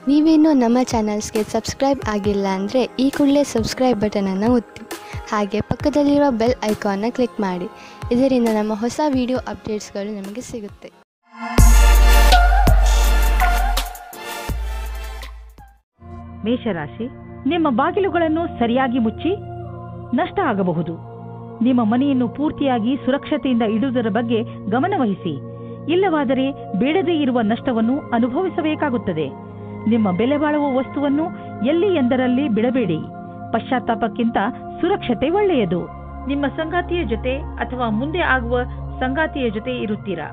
ನೀವೇನೂ ನಮ್ಮ ಚಾನಲ್ಸ್ಗೆ ಸಬ್ಸ್ಕ್ರೈಬ್ ಆಗಿಲ್ಲ ಅಂದರೆ ಈ ಕೂಡಲೇ ಸಬ್ಸ್ಕ್ರೈಬ್ ಬಟನನ್ನು ಒತ್ತಿ ಹಾಗೆ ಪಕ್ಕದಲ್ಲಿರುವ ಬೆಲ್ ಐಕಾನ್ನ ಕ್ಲಿಕ್ ಮಾಡಿ. ಇದರಿಂದ ನಮ್ಮ ಹೊಸ ವಿಡಿಯೋ ಅಪ್ಡೇಟ್ಸ್ಗಳು ನಿಮಗೆ ಸಿಗುತ್ತೆ. ಮೇಷರಾಶಿ, ನಿಮ್ಮ ಬಾಗಿಲುಗಳನ್ನು ಸರಿಯಾಗಿ ಮುಚ್ಚಿ ನಷ್ಟ ಆಗಬಹುದು. ನಿಮ್ಮ ಮನೆಯನ್ನು ಪೂರ್ತಿಯಾಗಿ ಸುರಕ್ಷತೆಯಿಂದ ಇಡುವುದರ ಬಗ್ಗೆ ಗಮನವಹಿಸಿ. ಇಲ್ಲವಾದರೆ ಬೇಡದೇ ಇರುವ ನಷ್ಟವನ್ನು ಅನುಭವಿಸಬೇಕಾಗುತ್ತದೆ. ನಿಮ್ಮ ಬೆಲೆ ಬಾಳುವ ವಸ್ತುವನ್ನು ಎಲ್ಲಿ ಎಂದರಲ್ಲಿ ಬಿಡಬೇಡಿ. ಪಶ್ಚಾತ್ತಾಪಕ್ಕಿಂತ ಸುರಕ್ಷತೆ ಒಳ್ಳೆಯದು. ನಿಮ್ಮ ಸಂಗಾತಿಯ ಜೊತೆ ಅಥವಾ ಮುಂದೆ ಆಗುವ ಸಂಗಾತಿಯ ಜೊತೆ ಇರುತ್ತೀರಾ.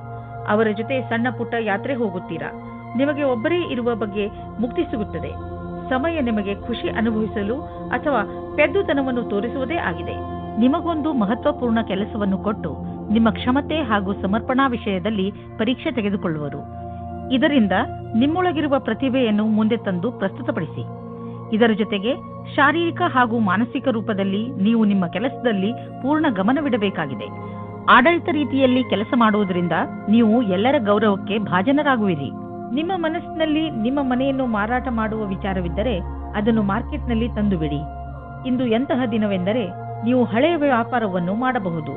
ಅವರ ಜೊತೆ ಸಣ್ಣ ಪುಟ್ಟ ಯಾತ್ರೆ ಹೋಗುತ್ತೀರಾ. ನಿಮಗೆ ಒಬ್ಬರೇ ಇರುವ ಬಗ್ಗೆ ಮುಕ್ತಿ ಸಿಗುತ್ತದೆ. ಸಮಯ ನಿಮಗೆ ಖುಷಿ ಅನುಭವಿಸಲು ಅಥವಾ ಪೆದ್ದುತನವನ್ನು ತೋರಿಸುವುದೇ ಆಗಿದೆ. ನಿಮಗೊಂದು ಮಹತ್ವಪೂರ್ಣ ಕೆಲಸವನ್ನು ಕೊಟ್ಟು ನಿಮ್ಮ ಕ್ಷಮತೆ ಹಾಗೂ ಸಮರ್ಪಣಾ ವಿಷಯದಲ್ಲಿ ಪರೀಕ್ಷೆ ತೆಗೆದುಕೊಳ್ಳುವರು. ಇದರಿಂದ ನಿಮ್ಮೊಳಗಿರುವ ಪ್ರತಿಭೆಯನ್ನು ಮುಂದೆ ತಂದು ಪ್ರಸ್ತುತಪಡಿಸಿ. ಇದರ ಜೊತೆಗೆ ಶಾರೀರಿಕ ಹಾಗೂ ಮಾನಸಿಕ ರೂಪದಲ್ಲಿ ನೀವು ನಿಮ್ಮ ಕೆಲಸದಲ್ಲಿ ಪೂರ್ಣ ಗಮನವಿಡಬೇಕಾಗಿದೆ. ಆಡಳಿತ ರೀತಿಯಲ್ಲಿ ಕೆಲಸ ಮಾಡುವುದರಿಂದ ನೀವು ಎಲ್ಲರ ಗೌರವಕ್ಕೆ ಭಾಜನರಾಗುವಿರಿ. ನಿಮ್ಮ ಮನಸ್ಸಿನಲ್ಲಿ ನಿಮ್ಮ ಮನೆಯನ್ನು ಮಾರಾಟ ಮಾಡುವ ವಿಚಾರವಿದ್ದರೆ ಅದನ್ನು ಮಾರ್ಕೆಟ್ನಲ್ಲಿ ತಂದುಬಿಡಿ. ಇಂದು ಎಂತಹ ದಿನವೆಂದರೆ ನೀವು ಹಳೆಯ ವ್ಯಾಪಾರವನ್ನು ಮಾಡಬಹುದು.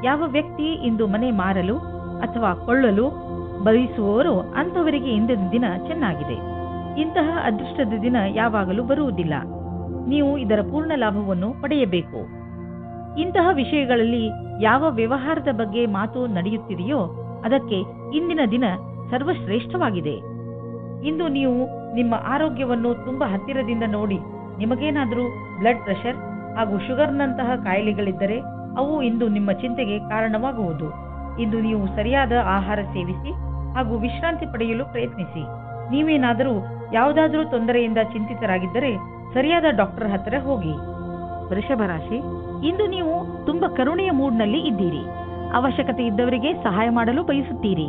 ಯಾವ ವ್ಯಕ್ತಿ ಇಂದು ಮನೆ ಮಾರಲು ಅಥವಾ ಕೊಳ್ಳಲು ಬಯಸುವವರು ಅಂಥವರಿಗೆ ಇಂದಿನ ದಿನ ಚೆನ್ನಾಗಿದೆ. ಇಂತಹ ಅದೃಷ್ಟದ ದಿನ ಯಾವಾಗಲೂ ಬರುವುದಿಲ್ಲ. ನೀವು ಇದರ ಪೂರ್ಣ ಲಾಭವನ್ನು ಪಡೆಯಬೇಕು. ಇಂತಹ ವಿಷಯಗಳಲ್ಲಿ ಯಾವ ವ್ಯವಹಾರದ ಬಗ್ಗೆ ಮಾತು ನಡೆಯುತ್ತಿದೆಯೋ ಅದಕ್ಕೆ ಇಂದಿನ ದಿನ ಸರ್ವಶ್ರೇಷ್ಠವಾಗಿದೆ. ಇಂದು ನೀವು ನಿಮ್ಮ ಆರೋಗ್ಯವನ್ನು ತುಂಬಾ ಹತ್ತಿರದಿಂದ ನೋಡಿ. ನಿಮಗೇನಾದರೂ ಬ್ಲಡ್ ಪ್ರೆಷರ್ ಹಾಗೂ ಶುಗರ್ನಂತಹ ಕಾಯಿಲೆಗಳಿದ್ದರೆ ಅವು ಇಂದು ನಿಮ್ಮ ಚಿಂತೆಗೆ ಕಾರಣವಾಗುವುದು. ಇಂದು ನೀವು ಸರಿಯಾದ ಆಹಾರ ಸೇವಿಸಿ ಹಾಗೂ ವಿಶ್ರಾಂತಿ ಪಡೆಯಲು ಪ್ರಯತ್ನಿಸಿ. ನೀವೇನಾದರೂ ಯಾವುದಾದರೂ ತೊಂದರೆಯಿಂದ ಚಿಂತಿತರಾಗಿದ್ದರೆ ಸರಿಯಾದ ಡಾಕ್ಟರ್ ಹತ್ತಿರ ಹೋಗಿ. ವೃಷಭ ರಾಶಿ, ಇಂದು ನೀವು ತುಂಬಾ ಕರುಣೆಯ ಮೂಡ್ನಲ್ಲಿ ಇದ್ದೀರಿ. ಅವಶ್ಯಕತೆ ಇದ್ದವರಿಗೆ ಸಹಾಯ ಮಾಡಲು ಬಯಸುತ್ತೀರಿ.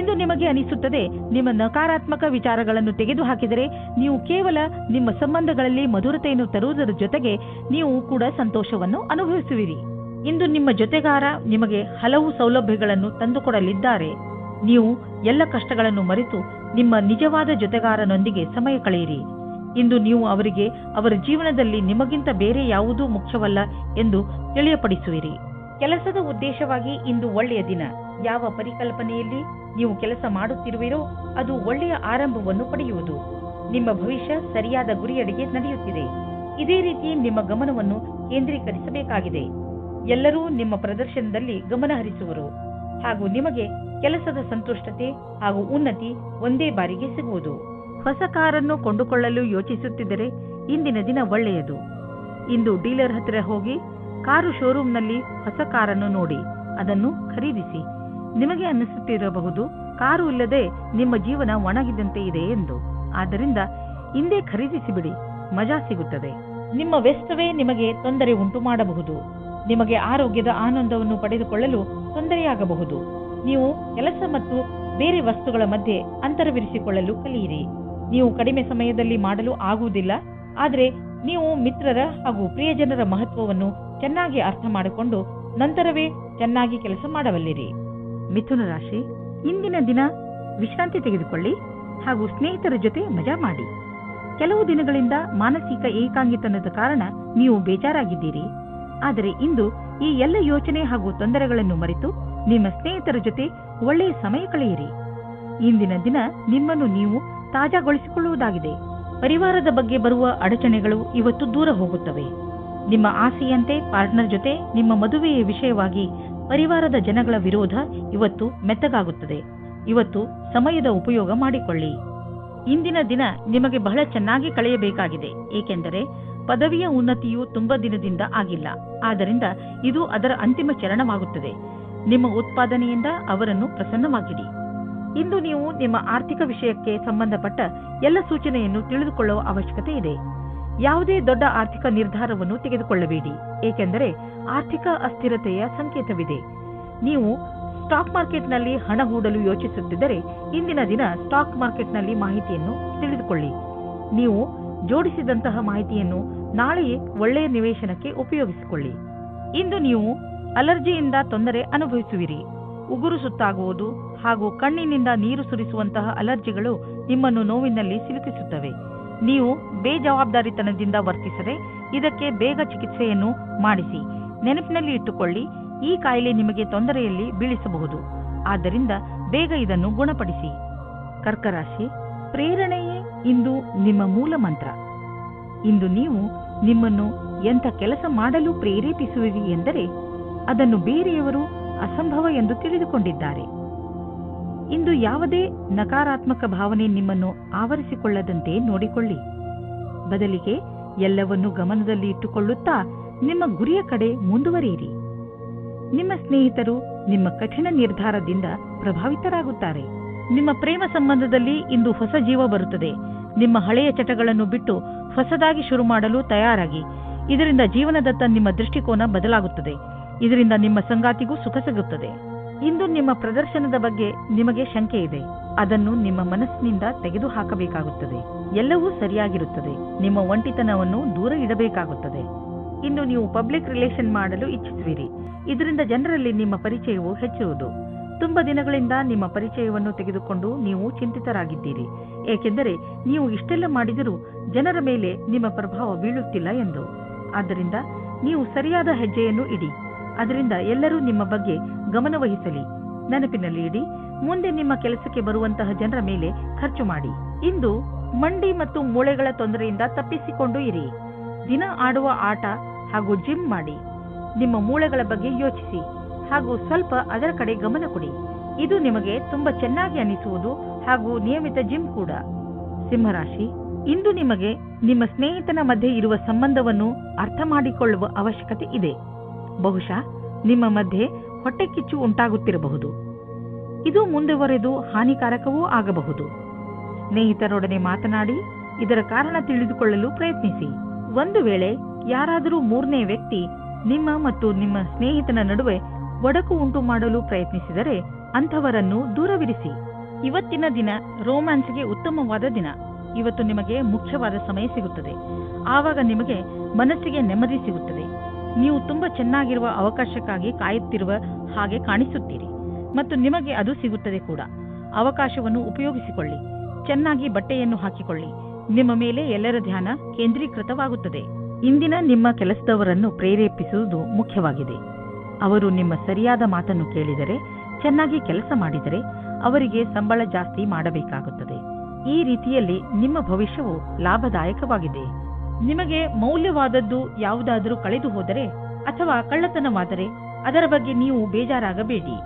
ಇಂದು ನಿಮಗೆ ಅನಿಸುತ್ತದೆ ನಿಮ್ಮ ನಕಾರಾತ್ಮಕ ವಿಚಾರಗಳನ್ನು ತೆಗೆದುಹಾಕಿದರೆ ನೀವು ಕೇವಲ ನಿಮ್ಮ ಸಂಬಂಧಗಳಲ್ಲಿ ಮಧುರತೆಯನ್ನು ತರುವುದರ ಜೊತೆಗೆ ನೀವು ಕೂಡ ಸಂತೋಷವನ್ನು ಅನುಭವಿಸುವಿರಿ. ಇಂದು ನಿಮ್ಮ ಜೊತೆಗಾರ ನಿಮಗೆ ಹಲವು ಸೌಲಭ್ಯಗಳನ್ನು ತಂದುಕೊಡಲಿದ್ದಾರೆ. ನೀವು ಎಲ್ಲ ಕಷ್ಟಗಳನ್ನು ಮರೆತು ನಿಮ್ಮ ನಿಜವಾದ ಜೊತೆಗಾರನೊಂದಿಗೆ ಸಮಯ ಕಳೆಯಿರಿ. ಇಂದು ನೀವು ಅವರಿಗೆ ಅವರ ಜೀವನದಲ್ಲಿ ನಿಮಗಿಂತ ಬೇರೆ ಯಾವುದೂ ಮುಖ್ಯವಲ್ಲ ಎಂದು ತಿಳಿಯಪಡಿಸುವಿರಿ. ಕೆಲಸದ ಉದ್ದೇಶವಾಗಿ ಇಂದು ಒಳ್ಳೆಯ ದಿನ. ಯಾವ ಪರಿಕಲ್ಪನೆಯಲ್ಲಿ ನೀವು ಕೆಲಸ ಮಾಡುತ್ತಿರುವಿರೋ ಅದು ಒಳ್ಳೆಯ ಆರಂಭವನ್ನು ಪಡೆಯುವುದು. ನಿಮ್ಮ ಭವಿಷ್ಯ ಸರಿಯಾದ ಗುರಿಯಡೆಗೆ ನಡೆಯುತ್ತಿದೆ. ಇದೇ ರೀತಿ ನಿಮ್ಮ ಗಮನವನ್ನು ಕೇಂದ್ರೀಕರಿಸಬೇಕಾಗಿದೆ. ಎಲ್ಲರೂ ನಿಮ್ಮ ಪ್ರದರ್ಶನದಲ್ಲಿ ಗಮನ ಹರಿಸುವರು ಹಾಗೂ ನಿಮಗೆ ಕೆಲಸದ ಸಂತುಷ್ಟತೆ ಹಾಗೂ ಉನ್ನತಿ ಒಂದೇ ಬಾರಿಗೆ ಸಿಗುವುದು. ಹೊಸ ಕಾರನ್ನು ಕೊಂಡುಕೊಳ್ಳಲು ಯೋಚಿಸುತ್ತಿದ್ದರೆ ಇಂದಿನ ದಿನ ಒಳ್ಳೆಯದು. ಇಂದು ಡೀಲರ್ ಹತ್ತಿರ ಹೋಗಿ ಕಾರು ಶೋರೂಮ್ನಲ್ಲಿ ಹೊಸ ಕಾರನ್ನು ನೋಡಿ ಅದನ್ನು ಖರೀದಿಸಿ. ನಿಮಗೆ ಅನ್ನಿಸುತ್ತಿರಬಹುದು ಕಾರು ಇಲ್ಲದೆ ನಿಮ್ಮ ಜೀವನ ಒಣಗಿದಂತೆ ಇದೆ ಎಂದು. ಆದ್ದರಿಂದ ಇಂದೇ ಖರೀದಿಸಿಬಿಡಿ, ಮಜಾ ಸಿಗುತ್ತದೆ. ನಿಮ್ಮ ವ್ಯಸ್ತವೇ ನಿಮಗೆ ತೊಂದರೆ ಉಂಟು ಮಾಡಬಹುದು. ನಿಮಗೆ ಆರೋಗ್ಯದ ಆನಂದವನ್ನು ಪಡೆದುಕೊಳ್ಳಲು ತೊಂದರೆಯಾಗಬಹುದು. ನೀವು ಕೆಲಸ ಮತ್ತು ಬೇರೆ ವಸ್ತುಗಳ ಮಧ್ಯೆ ಅಂತರವಿರಿಸಿಕೊಳ್ಳಲು ಕಲಿಯಿರಿ. ನೀವು ಕಡಿಮೆ ಸಮಯದಲ್ಲಿ ಮಾಡಲು ಆಗುವುದಿಲ್ಲ, ಆದರೆ ನೀವು ಮಿತ್ರರ ಹಾಗೂ ಪ್ರಿಯಜನರ ಮಹತ್ವವನ್ನು ಚೆನ್ನಾಗಿ ಅರ್ಥ ಮಾಡಿಕೊಂಡು ನಂತರವೇ ಚೆನ್ನಾಗಿ ಕೆಲಸ ಮಾಡಬಲ್ಲಿರಿ. ಮಿಥುನ ರಾಶಿ, ಇಂದಿನ ದಿನ ವಿಶ್ರಾಂತಿ ತೆಗೆದುಕೊಳ್ಳಿ ಹಾಗೂ ಸ್ನೇಹಿತರ ಜೊತೆ ಮಜಾ ಮಾಡಿ. ಕೆಲವು ದಿನಗಳಿಂದ ಮಾನಸಿಕ ಏಕಾಂಗಿತನದ ಕಾರಣ ನೀವು ಬೇಜಾರಾಗಿದ್ದೀರಿ. ಆದರೆ ಇಂದು ಈ ಎಲ್ಲ ಯೋಚನೆ ಹಾಗೂ ತೊಂದರೆಗಳನ್ನು ಮರೆತು ನಿಮ್ಮ ಸ್ನೇಹಿತರ ಜೊತೆ ಒಳ್ಳೆಯ ಸಮಯ ಕಳೆಯಿರಿ. ಇಂದಿನ ದಿನ ನಿಮ್ಮನ್ನು ನೀವು ತಾಜಾಗೊಳಿಸಿಕೊಳ್ಳುವುದಾಗಿದೆ. ಪರಿವಾರದ ಬಗ್ಗೆ ಬರುವ ಅಡಚಣೆಗಳು ಇವತ್ತು ದೂರ ಹೋಗುತ್ತವೆ. ನಿಮ್ಮ ಆಸೆಯಂತೆ ಪಾರ್ಟ್ನರ್ ಜೊತೆ ನಿಮ್ಮ ಮದುವೆಯ ವಿಷಯವಾಗಿ ಪರಿವಾರದ ಜನಗಳ ವಿರೋಧ ಇವತ್ತು ಮೆತ್ತಗಾಗುತ್ತದೆ. ಇವತ್ತು ಸಮಯದ ಉಪಯೋಗ ಮಾಡಿಕೊಳ್ಳಿ. ಇಂದಿನ ದಿನ ನಿಮಗೆ ಬಹಳ ಚೆನ್ನಾಗಿ ಕಳೆಯಬೇಕಾಗಿದೆ. ಏಕೆಂದರೆ ಪದವಿಯ ಉನ್ನತಿಯು ತುಂಬಾ ದಿನದಿಂದ ಆಗಿಲ್ಲ. ಆದ್ದರಿಂದ ಇದು ಅದರ ಅಂತಿಮ ಚರಣವಾಗುತ್ತದೆ. ನಿಮ್ಮ ಉತ್ಪಾದನೆಯಿಂದ ಅವರನ್ನು ಪ್ರಸನ್ನವಾಗಿಡಿ. ಇಂದು ನೀವು ನಿಮ್ಮ ಆರ್ಥಿಕ ವಿಷಯಕ್ಕೆ ಸಂಬಂಧಪಟ್ಟ ಎಲ್ಲ ಸೂಚನೆಯನ್ನು ತಿಳಿದುಕೊಳ್ಳುವ ಅವಶ್ಯಕತೆ ಇದೆ. ಯಾವುದೇ ದೊಡ್ಡ ಆರ್ಥಿಕ ನಿರ್ಧಾರವನ್ನು ತೆಗೆದುಕೊಳ್ಳಬೇಡಿ, ಏಕೆಂದರೆ ಆರ್ಥಿಕ ಅಸ್ಥಿರತೆಯ ಸಂಕೇತವಿದೆ. ನೀವು ಸ್ಟಾಕ್ ಮಾರ್ಕೆಟ್ನಲ್ಲಿ ಹಣ ಹೂಡಲು ಯೋಚಿಸುತ್ತಿದ್ದರೆ ಇಂದಿನ ದಿನ ಸ್ಟಾಕ್ ಮಾರ್ಕೆಟ್ನಲ್ಲಿ ಮಾಹಿತಿಯನ್ನು ತಿಳಿದುಕೊಳ್ಳಿ. ನೀವು ಜೋಡಿಸಿದಂತಹ ಮಾಹಿತಿಯನ್ನು ನಾಳೆಯೇ ಒಳ್ಳೆಯ ನಿವೇಶನಕ್ಕೆ ಉಪಯೋಗಿಸಿಕೊಳ್ಳಿ. ಇಂದು ನೀವು ಅಲರ್ಜಿಯಿಂದ ತೊಂದರೆ ಅನುಭವಿಸುವಿರಿ. ಉಗುರು ಸುತ್ತಾಗುವುದು ಹಾಗೂ ಕಣ್ಣಿನಿಂದ ನೀರು ಸುರಿಸುವಂತಹ ಅಲರ್ಜಿಗಳು ನಿಮ್ಮನ್ನು ನೋವಿನಲ್ಲಿ ಸಿಲುಕಿಸುತ್ತವೆ. ನೀವು ಬೇಜವಾಬ್ದಾರಿತನದಿಂದ ವರ್ತಿಸದೆ ಇದಕ್ಕೆ ಬೇಗ ಚಿಕಿತ್ಸೆಯನ್ನು ಮಾಡಿಸಿ. ನೆನಪಿನಲ್ಲಿ ಇಟ್ಟುಕೊಳ್ಳಿ, ಈ ಕಾಯಿಲೆ ನಿಮಗೆ ತೊಂದರೆಯಲ್ಲಿ ಬೀಳಿಸಬಹುದು. ಆದ್ದರಿಂದ ಬೇಗ ಇದನ್ನು ಗುಣಪಡಿಸಿ. ಕರ್ಕರಾಶಿ, ಪ್ರೇರಣೆಯೇ ಇಂದು ನಿಮ್ಮ ಮೂಲ ಮಂತ್ರ. ಇಂದು ನೀವು ನಿಮ್ಮನ್ನು ಎಂಥ ಕೆಲಸ ಮಾಡಲು ಪ್ರೇರೇಪಿಸುವಿರಿ ಎಂದರೆ ಅದನ್ನು ಬೇರೆಯವರು ಅಸಂಭವ ಎಂದು ತಿಳಿದುಕೊಂಡಿದ್ದಾರೆ. ಇಂದು ಯಾವುದೇ ನಕಾರಾತ್ಮಕ ಭಾವನೆ ನಿಮ್ಮನ್ನು ಆವರಿಸಿಕೊಳ್ಳದಂತೆ ನೋಡಿಕೊಳ್ಳಿ. ಬದಲಿಗೆ ಎಲ್ಲವನ್ನೂ ಗಮನದಲ್ಲಿ ಇಟ್ಟುಕೊಳ್ಳುತ್ತಾ ನಿಮ್ಮ ಗುರಿಯ ಕಡೆ ಮುಂದುವರಿಯಿರಿ. ನಿಮ್ಮ ಸ್ನೇಹಿತರು ನಿಮ್ಮ ಕಠಿಣ ನಿರ್ಧಾರದಿಂದ ಪ್ರಭಾವಿತರಾಗುತ್ತಾರೆ. ನಿಮ್ಮ ಪ್ರೇಮ ಸಂಬಂಧದಲ್ಲಿ ಇಂದು ಹೊಸ ಜೀವ ಬರುತ್ತದೆ. ನಿಮ್ಮ ಹಳೆಯ ಚಟಗಳನ್ನು ಬಿಟ್ಟು ಹೊಸದಾಗಿ ಶುರು ಮಾಡಲು ತಯಾರಾಗಿ. ಇದರಿಂದ ಜೀವನದತ್ತ ನಿಮ್ಮ ದೃಷ್ಟಿಕೋನ ಬದಲಾಗುತ್ತದೆ. ಇದರಿಂದ ನಿಮ್ಮ ಸಂಗಾತಿಗೂ ಸುಖ ಸಿಗುತ್ತದೆ. ಇಂದು ನಿಮ್ಮ ಪ್ರದರ್ಶನದ ಬಗ್ಗೆ ನಿಮಗೆ ಶಂಕೆ ಇದೆ. ಅದನ್ನು ನಿಮ್ಮ ಮನಸ್ಸಿನಿಂದ ತೆಗೆದುಹಾಕಬೇಕಾಗುತ್ತದೆ. ಎಲ್ಲವೂ ಸರಿಯಾಗಿರುತ್ತದೆ. ನಿಮ್ಮ ಒಂಟಿತನವನ್ನು ದೂರ ಇಡಬೇಕಾಗುತ್ತದೆ. ಇಂದು ನೀವು ಪಬ್ಲಿಕ್ ರಿಲೇಷನ್ ಮಾಡಲು ಇಚ್ಛಿಸುವಿರಿ. ಇದರಿಂದ ಜನರಲ್ಲಿ ನಿಮ್ಮ ಪರಿಚಯವು ಹೆಚ್ಚುವುದು. ತುಂಬ ದಿನಗಳಿಂದ ನಿಮ್ಮ ಪರಿಚಯವನ್ನು ತೆಗೆದುಕೊಂಡು ನೀವು ಚಿಂತಿತರಾಗಿದ್ದೀರಿ. ಏಕೆಂದರೆ ನೀವು ಇಷ್ಟೆಲ್ಲ ಮಾಡಿದರೂ ಜನರ ಮೇಲೆ ನಿಮ್ಮ ಪ್ರಭಾವ ಬೀಳುತ್ತಿಲ್ಲ ಎಂದು. ಆದ್ದರಿಂದ ನೀವು ಸರಿಯಾದ ಹೆಜ್ಜೆಯನ್ನು ಇಡಿ. ಅದರಿಂದ ಎಲ್ಲರೂ ನಿಮ್ಮ ಬಗ್ಗೆ ಗಮನವಹಿಸಲಿ. ನೆನಪಿನಲ್ಲಿ ಇಡಿ, ಮುಂದೆ ನಿಮ್ಮ ಕೆಲಸಕ್ಕೆ ಬರುವಂತಹ ಜನರ ಮೇಲೆ ಖರ್ಚು ಮಾಡಿ. ಇಂದು ಮಂಡಿ ಮತ್ತು ಮೂಳೆಗಳ ತೊಂದರೆಯಿಂದ ತಪ್ಪಿಸಿಕೊಂಡು ಇರಿ. ದಿನ ಆಡುವ ಆಟ ಹಾಗೂ ಜಿಮ್ ಮಾಡಿ. ನಿಮ್ಮ ಮೂಳೆಗಳ ಬಗ್ಗೆ ಯೋಚಿಸಿ ಹಾಗೂ ಸ್ವಲ್ಪ ಅದರ ಕಡೆ ಗಮನ ಕೊಡಿ. ಇದು ನಿಮಗೆ ತುಂಬಾ ಚೆನ್ನಾಗಿ ಅನಿಸುವುದು ಹಾಗೂ ನಿಯಮಿತ ಜಿಮ್ ಕೂಡ. ಸಿಂಹರಾಶಿ, ಇಂದು ನಿಮಗೆ ನಿಮ್ಮ ಸ್ನೇಹಿತನ ಮಧ್ಯೆ ಇರುವ ಸಂಬಂಧವನ್ನು ಅರ್ಥ ಮಾಡಿಕೊಳ್ಳುವ ಅವಶ್ಯಕತೆ ಇದೆ. ಬಹುಶಃ ನಿಮ್ಮ ಮಧ್ಯೆ ಹೊಟ್ಟೆಕಿಚ್ಚು ಉಂಟಾಗುತ್ತಿರಬಹುದು. ಇದು ಮುಂದುವರೆದು ಹಾನಿಕಾರಕವೂ ಆಗಬಹುದು. ಸ್ನೇಹಿತರೊಡನೆ ಮಾತನಾಡಿ ಇದರ ಕಾರಣ ತಿಳಿದುಕೊಳ್ಳಲು ಪ್ರಯತ್ನಿಸಿ. ಒಂದು ವೇಳೆ ಯಾರಾದರೂ ಮೂರನೇ ವ್ಯಕ್ತಿ ನಿಮ್ಮ ಮತ್ತು ನಿಮ್ಮ ಸ್ನೇಹಿತನ ನಡುವೆ ಒಡಕು ಉಂಟು ಮಾಡಲು ಪ್ರಯತ್ನಿಸಿದರೆ ಅಂಥವರನ್ನು ದೂರವಿರಿಸಿ. ಇವತ್ತಿನ ದಿನ ರೋಮ್ಯಾನ್ಸ್ಗೆ ಉತ್ತಮವಾದ ದಿನ. ಇವತ್ತು ನಿಮಗೆ ಮುಖ್ಯವಾದ ಸಮಯ ಸಿಗುತ್ತದೆ. ಆವಾಗ ನಿಮಗೆ ಮನಸ್ಸಿಗೆ ನೆಮ್ಮದಿ ಸಿಗುತ್ತದೆ. ನೀವು ತುಂಬಾ ಚೆನ್ನಾಗಿರುವ ಅವಕಾಶಕ್ಕಾಗಿ ಕಾಯುತ್ತಿರುವ ಹಾಗೆ ಕಾಣಿಸುತ್ತೀರಿ ಮತ್ತು ನಿಮಗೆ ಅದು ಸಿಗುತ್ತದೆ ಕೂಡ. ಅವಕಾಶವನ್ನು ಉಪಯೋಗಿಸಿಕೊಳ್ಳಿ. ಚೆನ್ನಾಗಿ ಬಟ್ಟೆಯನ್ನು ಹಾಕಿಕೊಳ್ಳಿ. ನಿಮ್ಮ ಮೇಲೆ ಎಲ್ಲರ ಧ್ಯಾನ ಕೇಂದ್ರೀಕೃತವಾಗುತ್ತದೆ. ಇಂದಿನ ನಿಮ್ಮ ಕೆಲಸದವರನ್ನು ಪ್ರೇರೇಪಿಸುವುದು ಮುಖ್ಯವಾಗಿದೆ. ಅವರು ನಿಮ್ಮ ಸರಿಯಾದ ಮಾತನ್ನು ಕೇಳಿದರೆ, ಚೆನ್ನಾಗಿ ಕೆಲಸ ಮಾಡಿದರೆ ಅವರಿಗೆ ಸಂಬಳ ಜಾಸ್ತಿ ಮಾಡಬೇಕಾಗುತ್ತದೆ. ಈ ರೀತಿಯಲ್ಲಿ ನಿಮ್ಮ ಭವಿಷ್ಯವು ಲಾಭದಾಯಕವಾಗಿದೆ. ನಿಮಗೆ ಮೌಲ್ಯವಾದದ್ದು ಯಾವುದಾದರೂ ಕಳೆದು ಹೋದರೆ ಅಥವಾ ಕಳ್ಳತನವಾದರೆ ಅದರ ಬಗ್ಗೆ ನೀವು ಬೇಜಾರಾಗಬೇಡಿ.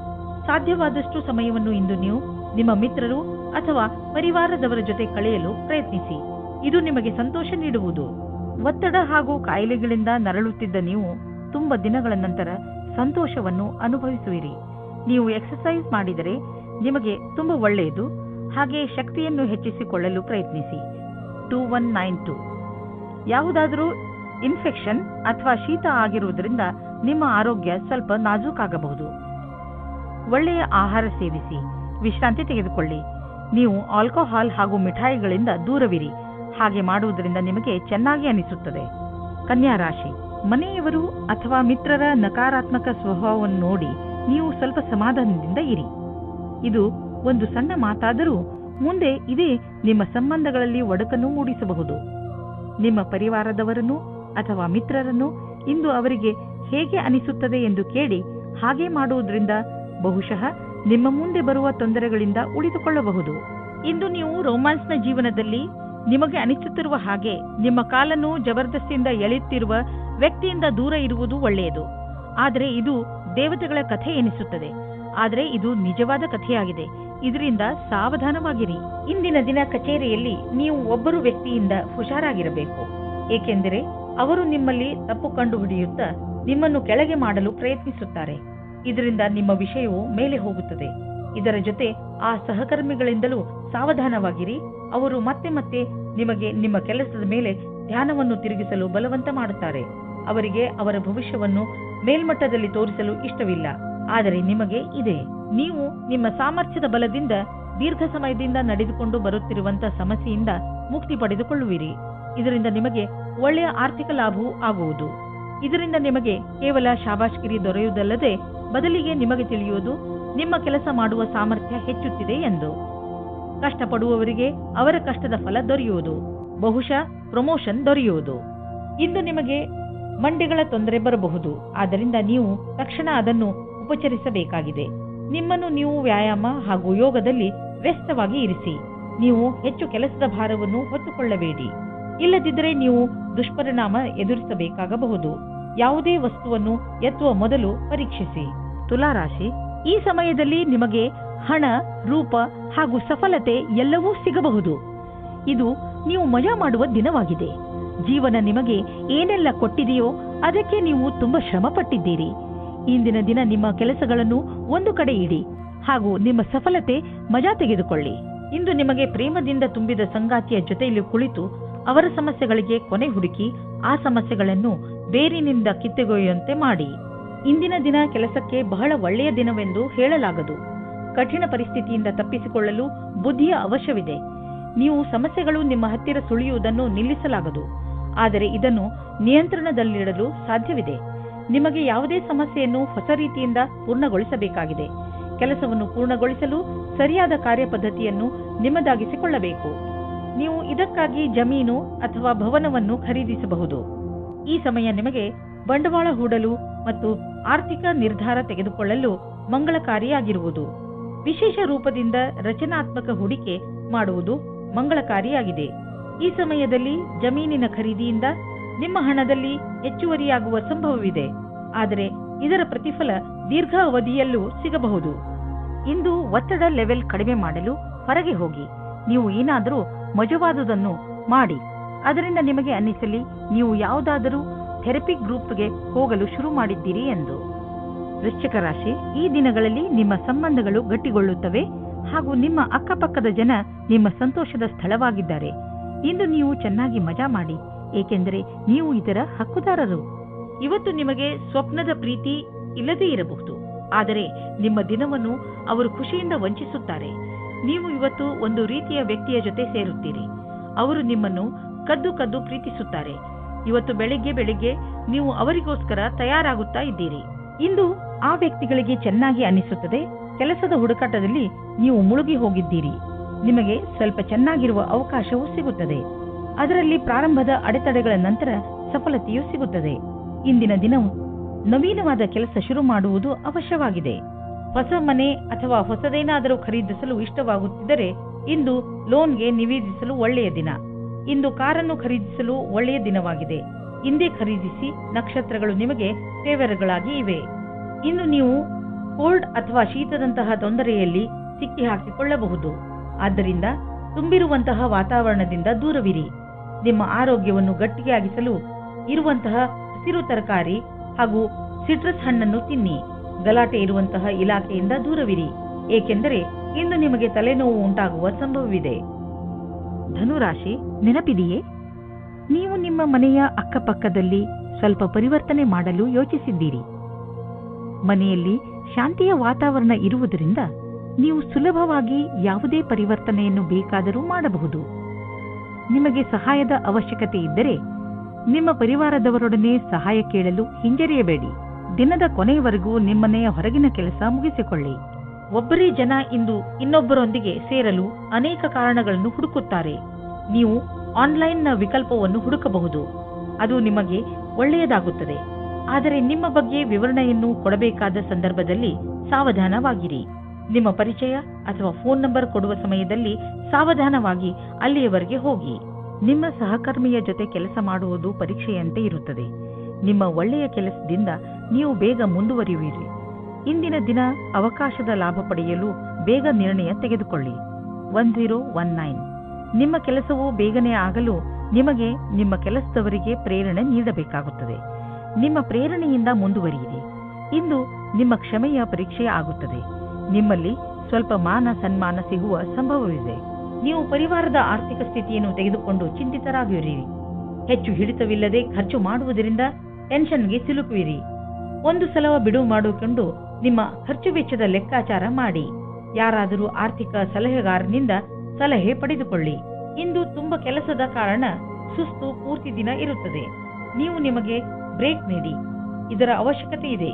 ಸಾಧ್ಯವಾದಷ್ಟು ಸಮಯವನ್ನು ಇಂದು ನೀವು ನಿಮ್ಮ ಮಿತ್ರರು ಅಥವಾ ಪರಿವಾರದವರ ಜೊತೆ ಕಳೆಯಲು ಪ್ರಯತ್ನಿಸಿ. ಇದು ನಿಮಗೆ ಸಂತೋಷ ನೀಡುವುದು. ಒತ್ತಡ ಹಾಗೂ ಕಾಯಿಲೆಗಳಿಂದ ನರಳುತ್ತಿದ್ದ ನೀವು ತುಂಬ ದಿನಗಳ ನಂತರ ಸಂತೋಷವನ್ನು ಅನುಭವಿಸುವಿರಿ. ನೀವು ಎಕ್ಸರ್ಸೈಸ್ ಮಾಡಿದರೆ ನಿಮಗೆ ತುಂಬ ಒಳ್ಳೆಯದು. ಹಾಗೆ ಶಕ್ತಿಯನ್ನು ಹೆಚ್ಚಿಸಿಕೊಳ್ಳಲು ಪ್ರಯತ್ನಿಸಿ. 2192. ಯಾವುದಾದರೂ ಇನ್ಫೆಕ್ಷನ್ ಅಥವಾ ಶೀತ ಆಗಿರುವುದರಿಂದ ನಿಮ್ಮ ಆರೋಗ್ಯ ಸ್ವಲ್ಪ ನಾಜೂಕಾಗಬಹುದು. ಒಳ್ಳೆಯ ಆಹಾರ ಸೇವಿಸಿ, ವಿಶ್ರಾಂತಿ ತೆಗೆದುಕೊಳ್ಳಿ. ನೀವು ಆಲ್ಕೋಹಾಲ್ ಹಾಗೂ ಮಿಠಾಯಿಗಳಿಂದ ದೂರವಿರಿ. ಹಾಗೆ ಮಾಡುವುದರಿಂದ ನಿಮಗೆ ಚೆನ್ನಾಗಿ ಅನಿಸುತ್ತದೆ. ಕನ್ಯಾ ರಾಶಿ, ಮನೆಯವರು ಅಥವಾ ಮಿತ್ರರ ನಕಾರಾತ್ಮಕ ಸ್ವಭಾವವನ್ನು ನೋಡಿ ನೀವು ಸ್ವಲ್ಪ ಸಮಾಧಾನದಿಂದ ಇರಿ. ಇದು ಒಂದು ಸಣ್ಣ ಮಾತಾದರೂ ಮುಂದೆ ಇದೇ ನಿಮ್ಮ ಸಂಬಂಧಗಳಲ್ಲಿ ಒಡಕನ್ನು ಮೂಡಿಸಬಹುದು. ನಿಮ್ಮ ಪರಿವಾರದವರನ್ನು ಅಥವಾ ಮಿತ್ರರನ್ನು ಇಂದು ಅವರಿಗೆ ಹೇಗೆ ಅನಿಸುತ್ತದೆ ಎಂದು ಕೇಳಿ ಹಾಗೆ ಮಾಡುವುದರಿಂದ ಬಹುಶಃ ನಿಮ್ಮ ಮುಂದೆ ಬರುವ ತೊಂದರೆಗಳಿಂದ ಉಳಿದುಕೊಳ್ಳಬಹುದು. ಇಂದು ನೀವು ರೊಮ್ಯಾನ್ಸ್ನ ಜೀವನದಲ್ಲಿ ನಿಮಗೆ ಅನಿಸುತ್ತಿರುವ ಹಾಗೆ ನಿಮ್ಮ ಕಾಲನ್ನು ಜಬರ್ದಸ್ತಿಯಿಂದ ಎಳೆಯುತ್ತಿರುವ ವ್ಯಕ್ತಿಯಿಂದ ದೂರ ಇರುವುದು ಒಳ್ಳೆಯದು. ಆದರೆ ಇದು ದೇವತೆಗಳ ಕಥೆ ಎನಿಸುತ್ತದೆ. ಆದರೆ ಇದು ನಿಜವಾದ ಕಥೆಯಾಗಿದೆ. ಇದರಿಂದ ಸಾವಧಾನವಾಗಿರಿ. ಇಂದಿನ ದಿನ ಕಚೇರಿಯಲ್ಲಿ ನೀವು ಒಬ್ಬರು ವ್ಯಕ್ತಿಯಿಂದ ಹುಷಾರಾಗಿರಬೇಕು. ಏಕೆಂದರೆ ಅವರು ನಿಮ್ಮಲ್ಲಿ ತಪ್ಪು ಕಂಡುಹಿಡಿಯುತ್ತಾ ನಿಮ್ಮನ್ನು ಕೆಳಗೆ ಮಾಡಲು ಪ್ರಯತ್ನಿಸುತ್ತಾರೆ. ಇದರಿಂದ ನಿಮ್ಮ ವಿಷಯವು ಮೇಲೆ ಹೋಗುತ್ತದೆ. ಇದರ ಜೊತೆ ಆ ಸಹಕರ್ಮಿಗಳಿಂದಲೂ ಸಾವಧಾನವಾಗಿರಿ. ಅವರು ಮತ್ತೆ ಮತ್ತೆ ನಿಮಗೆ ನಿಮ್ಮ ಕೆಲಸದ ಮೇಲೆ ಧ್ಯಾನವನ್ನು ತಿರುಗಿಸಲು ಬಲವಂತ ಮಾಡುತ್ತಾರೆ. ಅವರಿಗೆ ಅವರ ಭವಿಷ್ಯವನ್ನು ಮೇಲ್ಮಟ್ಟದಲ್ಲಿ ತೋರಿಸಲು ಇಷ್ಟವಿಲ್ಲ. ಆದರೆ ನಿಮಗೆ ಇದೆ. ನೀವು ನಿಮ್ಮ ಸಾಮರ್ಥ್ಯದ ಬಲದಿಂದ ದೀರ್ಘ ಸಮಯದಿಂದ ನಡೆದುಕೊಂಡು ಬರುತ್ತಿರುವಂತಹ ಸಮಸ್ಯೆಯಿಂದ ಮುಕ್ತಿ ಪಡೆದುಕೊಳ್ಳುವಿರಿ. ಇದರಿಂದ ನಿಮಗೆ ಒಳ್ಳೆಯ ಆರ್ಥಿಕ ಲಾಭವೂ ಆಗುವುದು. ಇದರಿಂದ ನಿಮಗೆ ಕೇವಲ ಶಾಬಾಷ್ಗಿರಿ ದೊರೆಯುವುದಲ್ಲದೆ ಬದಲಿಗೆ ನಿಮಗೆ ತಿಳಿಯುವುದು ನಿಮ್ಮ ಕೆಲಸ ಮಾಡುವ ಸಾಮರ್ಥ್ಯ ಹೆಚ್ಚುತ್ತಿದೆ ಎಂದು. ಕಷ್ಟಪಡುವವರಿಗೆ ಅವರ ಕಷ್ಟದ ಫಲ ದೊರೆಯುವುದು, ಬಹುಶಃ ಪ್ರಮೋಷನ್ ದೊರೆಯುವುದು. ಇಂದು ನಿಮಗೆ ಮಂಡಿಗಳ ತೊಂದರೆ ಬರಬಹುದು, ಆದ್ದರಿಂದ ನೀವು ತಕ್ಷಣ ಅದನ್ನು ಉಪಚರಿಸಬೇಕಾಗಿದೆ. ನಿಮ್ಮನ್ನು ನೀವು ವ್ಯಾಯಾಮ ಹಾಗೂ ಯೋಗದಲ್ಲಿ ವ್ಯಸ್ತವಾಗಿ ಇರಿಸಿ. ನೀವು ಹೆಚ್ಚು ಕೆಲಸದ ಭಾರವನ್ನು ಹೊತ್ತುಕೊಳ್ಳಬೇಡಿ, ಇಲ್ಲದಿದ್ದರೆ ನೀವು ದುಷ್ಪರಿಣಾಮ ಎದುರಿಸಬೇಕಾಗಬಹುದು. ಯಾವುದೇ ವಸ್ತುವನ್ನು ಎತ್ತುವ ಮೊದಲು ಪರೀಕ್ಷಿಸಿ. ತುಲಾರಾಶಿ, ಈ ಸಮಯದಲ್ಲಿ ನಿಮಗೆ ಹಣ, ರೂಪ ಹಾಗೂ ಸಫಲತೆ ಎಲ್ಲವೂ ಸಿಗಬಹುದು. ಇದು ನೀವು ಮಜಾ ಮಾಡುವ ದಿನವಾಗಿದೆ. ಜೀವನ ನಿಮಗೆ ಏನೆಲ್ಲ ಕೊಟ್ಟಿದೆಯೋ ಅದಕ್ಕೆ ನೀವು ತುಂಬಾ ಶ್ರಮ ಪಟ್ಟಿದ್ದೀರಿ. ಇಂದಿನ ದಿನ ನಿಮ್ಮ ಕೆಲಸಗಳನ್ನು ಒಂದು ಕಡೆ ಇಡಿ ಹಾಗೂ ನಿಮ್ಮ ಸಫಲತೆ ಮಜಾ ತೆಗೆದುಕೊಳ್ಳಿ. ಇಂದು ನಿಮಗೆ ಪ್ರೇಮದಿಂದ ತುಂಬಿದ ಸಂಗಾತಿಯ ಜೊತೆಯಲ್ಲಿ ಕುಳಿತು ಅವರ ಸಮಸ್ಯೆಗಳಿಗೆ ಕೊನೆ ಹುಡುಕಿ ಆ ಸಮಸ್ಯೆಗಳನ್ನು ಬೇರಿನಿಂದ ಕಿತ್ತೊಗೆಯುವಂತೆ ಮಾಡಿ. ಇಂದಿನ ದಿನ ಕೆಲಸಕ್ಕೆ ಬಹಳ ಒಳ್ಳೆಯ ದಿನವೆಂದು ಹೇಳಲಾಗದು. ಕಠಿಣ ಪರಿಸ್ಥಿತಿಯಿಂದ ತಪ್ಪಿಸಿಕೊಳ್ಳಲು ಬುದ್ಧಿಯ ಅವಶ್ಯವಿದೆ. ನೀವು ಸಮಸ್ಯೆಗಳು ನಿಮ್ಮ ಹತ್ತಿರ ಸುಳಿಯುವುದನ್ನು ನಿಲ್ಲಿಸಲಾಗದು, ಆದರೆ ಇದನ್ನು ನಿಯಂತ್ರಣದಲ್ಲಿಡಲು ಸಾಧ್ಯವಿದೆ. ನಿಮಗೆ ಯಾವುದೇ ಸಮಸ್ಯೆಯನ್ನು ಹೊಸ ರೀತಿಯಿಂದ ಪೂರ್ಣಗೊಳಿಸಬೇಕಾಗಿದೆ. ಕೆಲಸವನ್ನು ಪೂರ್ಣಗೊಳಿಸಲು ಸರಿಯಾದ ಕಾರ್ಯಪದ್ಧತಿಯನ್ನು ನಿಮ್ಮದಾಗಿಸಿಕೊಳ್ಳಬೇಕು. ನೀವು ಇದಕ್ಕಾಗಿ ಜಮೀನು ಅಥವಾ ಭವನವನ್ನು ಖರೀದಿಸಬಹುದು. ಈ ಸಮಯ ನಿಮಗೆ ಬಂಡವಾಳ ಹೂಡಲು ಮತ್ತು ಆರ್ಥಿಕ ನಿರ್ಧಾರ ತೆಗೆದುಕೊಳ್ಳಲು ಮಂಗಳಕಾರಿಯಾಗಿರುವುದು. ವಿಶೇಷ ರೂಪದಿಂದ ರಚನಾತ್ಮಕ ಹೂಡಿಕೆ ಮಾಡುವುದು ಮಂಗಳಕಾರಿಯಾಗಿದೆ. ಈ ಸಮಯದಲ್ಲಿ ಜಮೀನಿನ ಖರೀದಿಯಿಂದ ನಿಮ್ಮ ಹಣದಲ್ಲಿ ಹೆಚ್ಚುವರಿಯಾಗುವ ಸಂಭವವಿದೆ, ಆದರೆ ಇದರ ಪ್ರತಿಫಲ ದೀರ್ಘ ಅವಧಿಯಲ್ಲೂ ಸಿಗಬಹುದು. ಇಂದು ಒತ್ತಡ ಲೆವೆಲ್ ಕಡಿಮೆ ಮಾಡಲು ಹೊರಗೆ ಹೋಗಿ. ನೀವು ಏನಾದರೂ ಮಜವಾದುದನ್ನು ಮಾಡಿ. ಅದರಿಂದ ನಿಮಗೆ ಅನ್ನಿಸಲಿ ನೀವು ಯಾವುದಾದರೂ ಥೆರಪಿ ಗ್ರೂಪ್ಗೆ ಹೋಗಲು ಶುರು ಮಾಡಿದ್ದೀರಿ ಎಂದು. ವೃಶ್ಚಿಕ ರಾಶಿ, ಈ ದಿನಗಳಲ್ಲಿ ನಿಮ್ಮ ಸಂಬಂಧಗಳು ಗಟ್ಟಿಗೊಳ್ಳುತ್ತವೆ ಹಾಗೂ ನಿಮ್ಮ ಅಕ್ಕಪಕ್ಕದ ಜನ ನಿಮ್ಮ ಸಂತೋಷದ ಸ್ಥಳವಾಗಿದ್ದಾರೆ. ಇಂದು ನೀವು ಚೆನ್ನಾಗಿ ಮಜಾ ಮಾಡಿ, ಏಕೆಂದರೆ ನೀವು ಇದರ ಹಕ್ಕುದಾರರು. ಇವತ್ತು ನಿಮಗೆ ಸ್ವಪ್ನದ ಪ್ರೀತಿ ಇಲ್ಲದೇ ಇರಬಹುದು, ಆದರೆ ನಿಮ್ಮ ದಿನವನ್ನು ಅವರು ಖುಷಿಯಿಂದ ವಂಚಿಸುತ್ತಾರೆ. ನೀವು ಇವತ್ತು ಒಂದು ರೀತಿಯ ವ್ಯಕ್ತಿಯ ಜೊತೆ ಸೇರುತ್ತೀರಿ. ಅವರು ನಿಮ್ಮನ್ನು ಕದ್ದು ಕದ್ದು ಪ್ರೀತಿಸುತ್ತಾರೆ. ಇವತ್ತು ಬೆಳಿಗ್ಗೆ ನೀವು ಅವರಿಗೋಸ್ಕರ ತಯಾರಾಗುತ್ತಾ ಇದ್ದೀರಿ. ಇಂದು ಆ ವ್ಯಕ್ತಿಗಳಿಗೆ ಚೆನ್ನಾಗಿ ಅನ್ನಿಸುತ್ತದೆ. ಕೆಲಸದ ಹುಡುಕಾಟದಲ್ಲಿ ನೀವು ಮುಳುಗಿ ಹೋಗಿದ್ದೀರಿ. ನಿಮಗೆ ಸ್ವಲ್ಪ ಚೆನ್ನಾಗಿರುವ ಅವಕಾಶವೂ ಸಿಗುತ್ತದೆ. ಅದರಲ್ಲಿ ಪ್ರಾರಂಭದ ಅಡೆತಡೆಗಳ ನಂತರ ಸಫಲತೆಯೂ ಸಿಗುತ್ತದೆ. ಇಂದಿನ ದಿನವು ನವೀನವಾದ ಕೆಲಸ ಶುರು ಮಾಡುವುದು ಅವಶ್ಯವಾಗಿದೆ. ಹೊಸ ಮನೆ ಅಥವಾ ಹೊಸದೇನಾದರೂ ಖರೀದಿಸಲು ಇಷ್ಟವಾಗುತ್ತಿದ್ದರೆ ಇಂದು ಲೋನ್ಗೆ ನಿವೇದಿಸಲು ಒಳ್ಳೆಯ ದಿನ. ಇಂದು ಕಾರನ್ನು ಖರೀದಿಸಲು ಒಳ್ಳೆಯ ದಿನವಾಗಿದೆ. ಇಂದೇ ಖರೀದಿಸಿ, ನಕ್ಷತ್ರಗಳು ನಿಮಗೆ ಫೇವರ್ಗಳಾಗಿ ಇವೆ. ಇನ್ನು ನೀವು ಕೋಲ್ಡ್ ಅಥವಾ ಶೀತದಂತಹ ತೊಂದರೆಯಲ್ಲಿ ಸಿಕ್ಕಿ ಹಾಕಿಕೊಳ್ಳಬಹುದು. ಆದ್ದರಿಂದ ತುಂಬಿರುವಂತಹ ವಾತಾವರಣದಿಂದ ದೂರವಿರಿ. ನಿಮ್ಮ ಆರೋಗ್ಯವನ್ನು ಗಟ್ಟಿಯಾಗಿಸಲು ಇರುವಂತಹ ಹಸಿರು ತರಕಾರಿ ಹಾಗೂ ಸಿಟ್ರಸ್ ಹಣ್ಣನ್ನು ತಿನ್ನಿ. ಗಲಾಟೆ ಇರುವಂತಹ ಇಲಾಖೆಯಿಂದ ದೂರವಿರಿ, ಏಕೆಂದರೆ ಇಂದು ನಿಮಗೆ ತಲೆನೋವು ಉಂಟಾಗುವ ಸಂಭವವಿದೆ. ಧನುರಾಶಿ, ನೆನಪಿದೆಯೇ? ನೀವು ನಿಮ್ಮ ಮನೆಯ ಅಕ್ಕಪಕ್ಕದಲ್ಲಿ ಸ್ವಲ್ಪ ಪರಿವರ್ತನೆ ಮಾಡಲು ಯೋಚಿಸಿದ್ದೀರಿ. ಮನೆಯಲ್ಲಿ ಶಾಂತಿಯ ವಾತಾವರಣ ಇರುವುದರಿಂದ ನೀವು ಸುಲಭವಾಗಿ ಯಾವುದೇ ಪರಿವರ್ತನೆಯನ್ನು ಬೇಕಾದರೂ ಮಾಡಬಹುದು. ನಿಮಗೆ ಸಹಾಯದ ಅವಶ್ಯಕತೆ ಇದ್ದರೆ ನಿಮ್ಮ ಪರಿವಾರದವರೊಡನೆ ಸಹಾಯ ಕೇಳಲು ಹಿಂಜರಿಯಬೇಡಿ. ದಿನದ ಕೊನೆಯವರೆಗೂ ನಿಮ್ಮನೆಯ ಹೊರಗಿನ ಕೆಲಸ ಮುಗಿಸಿಕೊಳ್ಳಿ. ಒಬ್ಬರೇ ಜನ ಇಂದು ಇನ್ನೊಬ್ಬರೊಂದಿಗೆ ಸೇರಲು ಅನೇಕ ಕಾರಣಗಳನ್ನು ಹುಡುಕುತ್ತಾರೆ. ನೀವು ಆನ್ಲೈನ್ನ ವಿಕಲ್ಪವನ್ನು ಹುಡುಕಬಹುದು, ಅದು ನಿಮಗೆ ಒಳ್ಳೆಯದಾಗುತ್ತದೆ. ಆದರೆ ನಿಮ್ಮ ಬಗ್ಗೆ ವಿವರಣೆಯನ್ನು ಕೊಡಬೇಕಾದ ಸಂದರ್ಭದಲ್ಲಿ ಸಾವಧಾನವಾಗಿರಿ. ನಿಮ್ಮ ಪರಿಚಯ ಅಥವಾ ಫೋನ್ ನಂಬರ್ ಕೊಡುವ ಸಮಯದಲ್ಲಿ ಸಾವಧಾನವಾಗಿ ಅಲ್ಲಿಯವರೆಗೆ ಹೋಗಿ. ನಿಮ್ಮ ಸಹಕರ್ಮಿಯ ಜೊತೆ ಕೆಲಸ ಮಾಡುವುದು ಪರೀಕ್ಷೆಯಂತೆ ಇರುತ್ತದೆ. ನಿಮ್ಮ ಒಳ್ಳೆಯ ಕೆಲಸದಿಂದ ನೀವು ಬೇಗ ಮುಂದುವರಿಯುವಿರಿ. ಇಂದಿನ ದಿನ ಅವಕಾಶದ ಲಾಭ ಪಡೆಯಲು ಬೇಗ ನಿರ್ಣಯ ತೆಗೆದುಕೊಳ್ಳಿ. 1019. ನಿಮ್ಮ ಕೆಲಸವು ಬೇಗನೆ ಆಗಲು ನಿಮಗೆ ನಿಮ್ಮ ಕೆಲಸದವರಿಗೆ ಪ್ರೇರಣೆ ನೀಡಬೇಕಾಗುತ್ತದೆ. ನಿಮ್ಮ ಪ್ರೇರಣೆಯಿಂದ ಮುಂದುವರಿಯಿರಿ. ಇಂದು ನಿಮ್ಮ ಕ್ಷಮೆಯ ಪರೀಕ್ಷೆ ಆಗುತ್ತದೆ. ನಿಮ್ಮಲ್ಲಿ ಸ್ವಲ್ಪ ಮಾನ ಸನ್ಮಾನ ಸಿಗುವ ಸಂಭವವಿದೆ. ನೀವು ಪರಿವಾರದ ಆರ್ಥಿಕ ಸ್ಥಿತಿಯನ್ನು ತೆಗೆದುಕೊಂಡು ಚಿಂತಿತರಾಗಿರಿ. ಹೆಚ್ಚು ಹಿಡಿತವಿಲ್ಲದೆ ಖರ್ಚು ಮಾಡುವುದರಿಂದ ಟೆನ್ಷನ್ಗೆ ಸಿಲುಕುವಿರಿ. ಒಂದು ಸಲ ಬಿಡುವು ಮಾಡಿಕೊಂಡು ನಿಮ್ಮ ಖರ್ಚು ವೆಚ್ಚದ ಲೆಕ್ಕಾಚಾರ ಮಾಡಿ. ಯಾರಾದರೂ ಆರ್ಥಿಕ ಸಲಹೆಗಾರನಿಂದ ಸಲಹೆ ಪಡೆದುಕೊಳ್ಳಿ. ಇಂದು ತುಂಬ ಕೆಲಸದ ಕಾರಣ ಸುಸ್ತು ಪೂರ್ತಿ ದಿನ ಇರುತ್ತದೆ. ನೀವು ನಿಮಗೆ ಬ್ರೇಕ್ ನೀಡಿ, ಇದರ ಅವಶ್ಯಕತೆ ಇದೆ.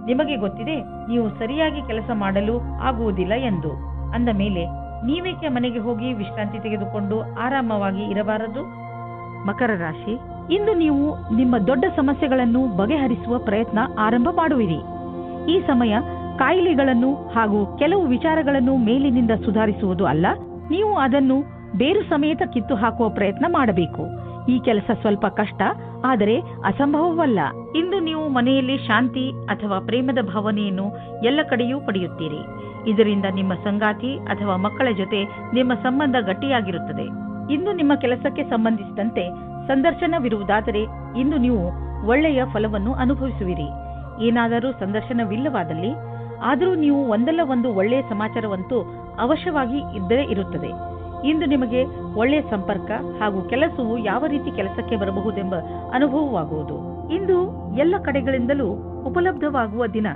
ನಿಮಗೆ ಗೊತ್ತಿದೆ ನೀವು ಸರಿಯಾಗಿ ಕೆಲಸ ಮಾಡಲು ಆಗುವುದಿಲ್ಲ ಎಂದು. ಅಂದ ಮೇಲೆ ನೀವೇಕೆ ಮನೆಗೆ ಹೋಗಿ ವಿಶ್ರಾಂತಿ ತೆಗೆದುಕೊಂಡು ಆರಾಮವಾಗಿ ಇರಬಾರದು? ಮಕರ ರಾಶಿ, ಇಂದು ನೀವು ನಿಮ್ಮ ದೊಡ್ಡ ಸಮಸ್ಯೆಗಳನ್ನು ಬಗೆಹರಿಸುವ ಪ್ರಯತ್ನ ಆರಂಭ ಮಾಡುವಿರಿ. ಈ ಸಮಯ ಕಾಯಿಲೆಗಳನ್ನು ಹಾಗೂ ಕೆಲವು ವಿಚಾರಗಳನ್ನು ಮೇಲಿನಿಂದ ಸುಧಾರಿಸುವುದು ಅಲ್ಲ, ನೀವು ಅದನ್ನು ಬೇರು ಸಮೇತ ಕಿತ್ತು ಹಾಕುವ ಪ್ರಯತ್ನ ಮಾಡಬೇಕು. ಈ ಕೆಲಸ ಸ್ವಲ್ಪ ಕಷ್ಟ, ಆದರೆ ಅಸಂಭವವಲ್ಲ. ಇಂದು ನೀವು ಮನೆಯಲ್ಲಿ ಶಾಂತಿ ಅಥವಾ ಪ್ರೇಮದ ಭಾವನೆಯನ್ನು ಎಲ್ಲ ಕಡೆಯೂ ಪಡೆಯುತ್ತೀರಿ. ಇದರಿಂದ ನಿಮ್ಮ ಸಂಗಾತಿ ಅಥವಾ ಮಕ್ಕಳ ಜೊತೆ ನಿಮ್ಮ ಸಂಬಂಧ ಗಟ್ಟಿಯಾಗಿರುತ್ತದೆ. ಇಂದು ನಿಮ್ಮ ಕೆಲಸಕ್ಕೆ ಸಂಬಂಧಿಸಿದಂತೆ ಸಂದರ್ಶನವಿರುವುದಾದರೆ ಇಂದು ನೀವು ಒಳ್ಳೆಯ ಫಲವನ್ನು ಅನುಭವಿಸುವಿರಿ. ಏನಾದರೂ ಸಂದರ್ಶನವಿಲ್ಲವಾದಲ್ಲಿ ಆದರೂ ನೀವು ಒಂದಲ್ಲ ಒಂದು ಒಳ್ಳೆಯ ಸಮಾಚಾರವಂತೂ ಅವಶ್ಯವಾಗಿ ಇದ್ದೇ ಇರುತ್ತದೆ. ಇಂದು ನಿಮಗೆ ಒಳ್ಳೆಯ ಸಂಪರ್ಕ ಹಾಗೂ ಕೆಲಸವು ಯಾವ ರೀತಿ ಕೆಲಸಕ್ಕೆ ಬರಬಹುದೆಂಬ ಅನುಭವವಾಗುವುದು. ಇಂದು ಎಲ್ಲ ಕಡೆಗಳಿಂದಲೂ ಉಪಲಬ್ಧವಾಗುವ ದಿನ.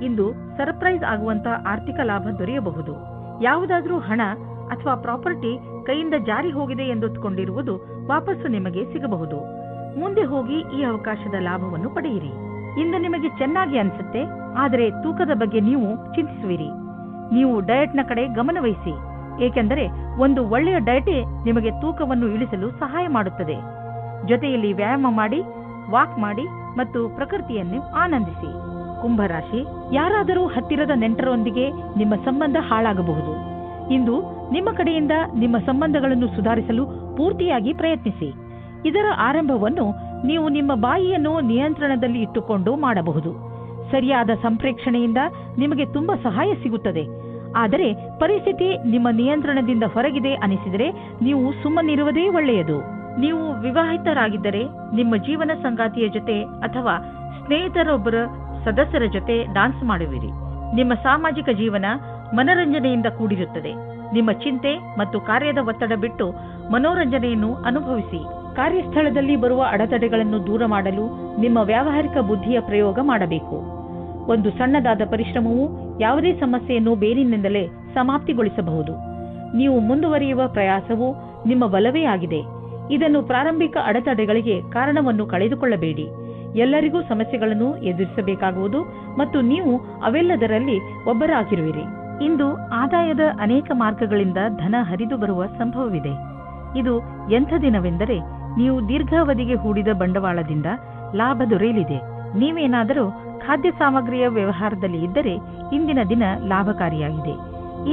ಇಂದು ಸರ್ಪ್ರೈಸ್ ಆಗುವಂತಹ ಆರ್ಥಿಕ ಲಾಭ ದೊರೆಯಬಹುದು. ಯಾವುದಾದ್ರೂ ಹಣ ಅಥವಾ ಪ್ರಾಪರ್ಟಿ ಕೈಯಿಂದ ಜಾರಿ ಹೋಗಿದೆ ಎಂದುಕೊಂಡಿರುವುದು ವಾಪಸ್ಸು ನಿಮಗೆ ಸಿಗಬಹುದು. ಮುಂದೆ ಹೋಗಿ ಈ ಅವಕಾಶದ ಲಾಭವನ್ನು ಪಡೆಯಿರಿ. ಇಂದು ನಿಮಗೆ ಚೆನ್ನಾಗಿ ಅನಿಸುತ್ತೆ, ಆದರೆ ತೂಕದ ಬಗ್ಗೆ ನೀವು ಚಿಂತಿಸುವಿರಿ. ನೀವು ಡಯಟ್ನ ಕಡೆ ಗಮನವಹಿಸಿ, ಏಕೆಂದರೆ ಒಂದು ಒಳ್ಳೆಯ ಡಯಟೇ ನಿಮಗೆ ತೂಕವನ್ನು ಇಳಿಸಲು ಸಹಾಯ ಮಾಡುತ್ತದೆ. ಜೊತೆಯಲ್ಲಿ ವ್ಯಾಯಾಮ ಮಾಡಿ, ವಾಕ್ ಮಾಡಿ ಮತ್ತು ಪ್ರಕೃತಿಯನ್ನು ಆನಂದಿಸಿ. ಕುಂಭರಾಶಿ, ಯಾರಾದರೂ ಹತ್ತಿರದ ನೆಂಟರೊಂದಿಗೆ ನಿಮ್ಮ ಸಂಬಂಧ ಹಾಳಾಗಬಹುದು. ಇಂದು ನಿಮ್ಮ ಕಡೆಯಿಂದ ನಿಮ್ಮ ಸಂಬಂಧಗಳನ್ನು ಸುಧಾರಿಸಲು ಪೂರ್ತಿಯಾಗಿ ಪ್ರಯತ್ನಿಸಿ. ಇದರ ಆರಂಭವನ್ನು ನೀವು ನಿಮ್ಮ ಬಾಯಿಯನ್ನು ನಿಯಂತ್ರಣದಲ್ಲಿ ಇಟ್ಟುಕೊಂಡು ಮಾಡಬಹುದು. ಸರಿಯಾದ ಸಂಪ್ರೇಕ್ಷಣೆಯಿಂದ ನಿಮಗೆ ತುಂಬಾ ಸಹಾಯ ಸಿಗುತ್ತದೆ. ಆದರೆ ಪರಿಸ್ಥಿತಿ ನಿಮ್ಮ ನಿಯಂತ್ರಣದಿಂದ ಹೊರಗಿದೆ ಅನಿಸಿದರೆ ನೀವು ಸುಮ್ಮನಿರುವುದೇ ಒಳ್ಳೆಯದು. ನೀವು ವಿವಾಹಿತರಾಗಿದ್ದರೆ ನಿಮ್ಮ ಜೀವನ ಸಂಗಾತಿಯ ಜೊತೆ ಅಥವಾ ಸ್ನೇಹಿತರೊಬ್ಬರ ಸದಸ್ಯರ ಜೊತೆ ಡಾನ್ಸ್ ಮಾಡುವಿರಿ. ನಿಮ್ಮ ಸಾಮಾಜಿಕ ಜೀವನ ಮನರಂಜನೆಯಿಂದ ಕೂಡಿರುತ್ತದೆ. ನಿಮ್ಮ ಚಿಂತೆ ಮತ್ತು ಕಾರ್ಯದ ಒತ್ತಡ ಬಿಟ್ಟು ಮನೋರಂಜನೆಯನ್ನು ಅನುಭವಿಸಿ. ಕಾರ್ಯಸ್ಥಳದಲ್ಲಿ ಬರುವ ಅಡೆತಡೆಗಳನ್ನು ದೂರ ಮಾಡಲು ನಿಮ್ಮ ವ್ಯಾವಹಾರಿಕ ಬುದ್ಧಿಯ ಪ್ರಯೋಗ ಮಾಡಬೇಕು. ಒಂದು ಸಣ್ಣದಾದ ಪರಿಶ್ರಮವು ಯಾವುದೇ ಸಮಸ್ಯೆಯನ್ನು ಬೇರಿನಿಂದಲೇ ಸಮಾಪ್ತಿಗೊಳಿಸಬಹುದು. ನೀವು ಮುಂದುವರಿಯುವ ಪ್ರಯಾಸವು ನಿಮ್ಮ ಬಲವೇ ಆಗಿದೆ. ಇದನ್ನು ಪ್ರಾರಂಭಿಕ ಅಡೆತಡೆಗಳಿಗೆ ಕಾರಣವನ್ನು ಕಳೆದುಕೊಳ್ಳಬೇಡಿ. ಎಲ್ಲರಿಗೂ ಸಮಸ್ಯೆಗಳನ್ನು ಎದುರಿಸಬೇಕಾಗುವುದು ಮತ್ತು ನೀವು ಅವೆಲ್ಲದರಲ್ಲಿ ಒಬ್ಬರಾಗಿರುವಿರಿ. ಇಂದು ಆದಾಯದ ಅನೇಕ ಮಾರ್ಗಗಳಿಂದ ಧನ ಹರಿದು ಬರುವ ಸಂಭವವಿದೆ. ಇದು ಎಂಥ ದಿನವೆಂದರೆ ನೀವು ದೀರ್ಘಾವಧಿಗೆ ಹೂಡಿದ ಬಂಡವಾಳದಿಂದ ಲಾಭ ದೊರೆಯಲಿದೆ. ನೀವೇನಾದರೂ ಖಾದ್ಯ ಸಾಮಗ್ರಿಯ ವ್ಯವಹಾರದಲ್ಲಿ ಇದ್ದರೆ ಇಂದಿನ ದಿನ ಲಾಭಕಾರಿಯಾಗಿದೆ.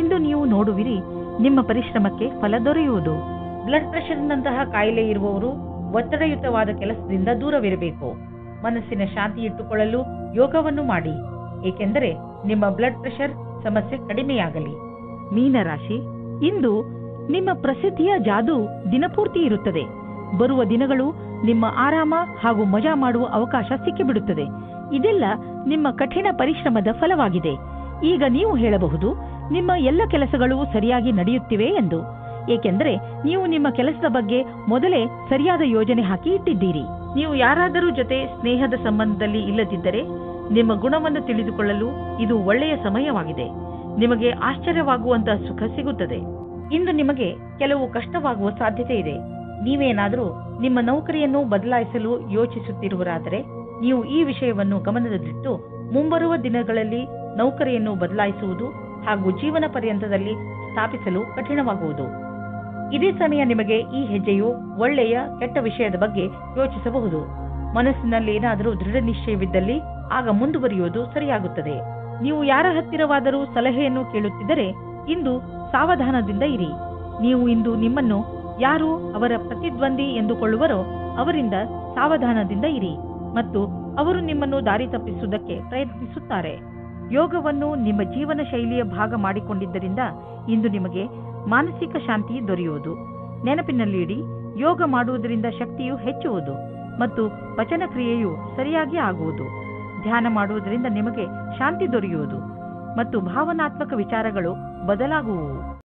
ಇಂದು ನೀವು ನೋಡುವಿರಿ, ನಿಮ್ಮ ಪರಿಶ್ರಮಕ್ಕೆ ಫಲ ದೊರೆಯುವುದು. ಬ್ಲಡ್ ಪ್ರೆಷರ್ನಂತಹ ಕಾಯಿಲೆ ಇರುವವರು ಒತ್ತಡಯುತವಾದ ಕೆಲಸದಿಂದ ದೂರವಿರಬೇಕು. ಮನಸ್ಸಿನ ಶಾಂತಿ ಇಟ್ಟುಕೊಳ್ಳಲು ಯೋಗವನ್ನು ಮಾಡಿ, ಏಕೆಂದರೆ ನಿಮ್ಮ ಬ್ಲಡ್ ಪ್ರೆಷರ್ ಸಮಸ್ಯೆ ಕಡಿಮೆಯಾಗಲಿ. ಮೀನರಾಶಿ, ಇಂದು ನಿಮ್ಮ ಪ್ರಸಿದ್ಧಿಯ ಜಾದು ದಿನಪೂರ್ತಿ ಇರುತ್ತದೆ. ಬರುವ ದಿನಗಳು ನಿಮ್ಮ ಆರಾಮ ಹಾಗೂ ಮಜಾ ಮಾಡುವ ಅವಕಾಶ ಸಿಕ್ಕಿಬಿಡುತ್ತದೆ. ಇದೆಲ್ಲ ನಿಮ್ಮ ಕಠಿಣ ಪರಿಶ್ರಮದ ಫಲವಾಗಿದೆ. ಈಗ ನೀವು ಹೇಳಬಹುದು, ನಿಮ್ಮ ಎಲ್ಲ ಕೆಲಸಗಳು ಸರಿಯಾಗಿ ನಡೆಯುತ್ತಿವೆ ಎಂದು. ಏಕೆಂದರೆ ನೀವು ನಿಮ್ಮ ಕೆಲಸದ ಬಗ್ಗೆ ಮೊದಲೇ ಸರಿಯಾದ ಯೋಜನೆ ಹಾಕಿ ಇಟ್ಟಿದ್ದೀರಿ. ನೀವು ಯಾರಾದರೂ ಜೊತೆ ಸ್ನೇಹದ ಸಂಬಂಧದಲ್ಲಿ ಇಲ್ಲದಿದ್ದರೆ ನಿಮ್ಮ ಗುಣವನ್ನು ತಿಳಿದುಕೊಳ್ಳಲು ಇದು ಒಳ್ಳೆಯ ಸಮಯವಾಗಿದೆ. ನಿಮಗೆ ಆಶ್ಚರ್ಯವಾಗುವಂತಹ ಸುಖ ಸಿಗುತ್ತದೆ. ಇಂದು ನಿಮಗೆ ಕೆಲವು ಕಷ್ಟವಾಗುವ ಸಾಧ್ಯತೆ ಇದೆ. ನೀವೇನಾದರೂ ನಿಮ್ಮ ನೌಕರಿಯನ್ನು ಬದಲಾಯಿಸಲು ಯೋಚಿಸುತ್ತಿರುವರಾದರೆ ನೀವು ಈ ವಿಷಯವನ್ನು ಗಮನದಲ್ಲಿಟ್ಟು ಮುಂಬರುವ ದಿನಗಳಲ್ಲಿ ನೌಕರಿಯನ್ನು ಬದಲಾಯಿಸುವುದು ಹಾಗೂ ಜೀವನ ಪರ್ಯಂತದಲ್ಲಿ ಸ್ಥಾಪಿಸಲು ಕಠಿಣವಾಗುವುದು. ಇದೇ ಸಮಯ ನಿಮಗೆ ಈ ಹೆಜ್ಜೆಯು ಒಳ್ಳೆಯ ಕೆಟ್ಟ ವಿಷಯದ ಬಗ್ಗೆ ಯೋಚಿಸಬಹುದು. ಮನಸ್ಸಿನಲ್ಲಿ ಏನಾದರೂ ದೃಢ ನಿಶ್ಚಯವಿದ್ದಲ್ಲಿ ಆಗ ಮುಂದುವರಿಯುವುದು ಸರಿಯಾಗುತ್ತದೆ. ನೀವು ಯಾರ ಹತ್ತಿರವಾದರೂ ಸಲಹೆಯನ್ನು ಕೇಳುತ್ತಿದ್ದರೆ ಇಂದು ಸಾವಧಾನದಿಂದ ಇರಿ. ನೀವು ಇಂದು ನಿಮ್ಮನ್ನು ಯಾರು ಅವರ ಪ್ರತಿದ್ವಂದಿ ಎಂದುಕೊಳ್ಳುವರೋ ಅವರಿಂದ ಸಾವಧಾನದಿಂದ ಇರಿ ಮತ್ತು ಅವರು ನಿಮ್ಮನ್ನು ದಾರಿ ತಪ್ಪಿಸುವುದಕ್ಕೆ ಪ್ರಯತ್ನಿಸುತ್ತಾರೆ. ಯೋಗವನ್ನು ನಿಮ್ಮ ಜೀವನ ಶೈಲಿಯ ಭಾಗ ಮಾಡಿಕೊಂಡಿದ್ದರಿಂದ ಇಂದು ನಿಮಗೆ ಮಾನಸಿಕ ಶಾಂತಿ ದೊರೆಯುವುದು. ನೆನಪಿನಲ್ಲಿ ಇಡಿ, ಯೋಗ ಮಾಡುವುದರಿಂದ ಶಕ್ತಿಯು ಹೆಚ್ಚುವುದು ಮತ್ತು ಪಚನ ಕ್ರಿಯೆಯು ಸರಿಯಾಗಿ ಆಗುವುದು. ಧ್ಯಾನ ಮಾಡುವುದರಿಂದ ನಿಮಗೆ ಶಾಂತಿ ದೊರೆಯುವುದು ಮತ್ತು ಭಾವನಾತ್ಮಕ ವಿಚಾರಗಳು ಬದಲಾಗುವುವು.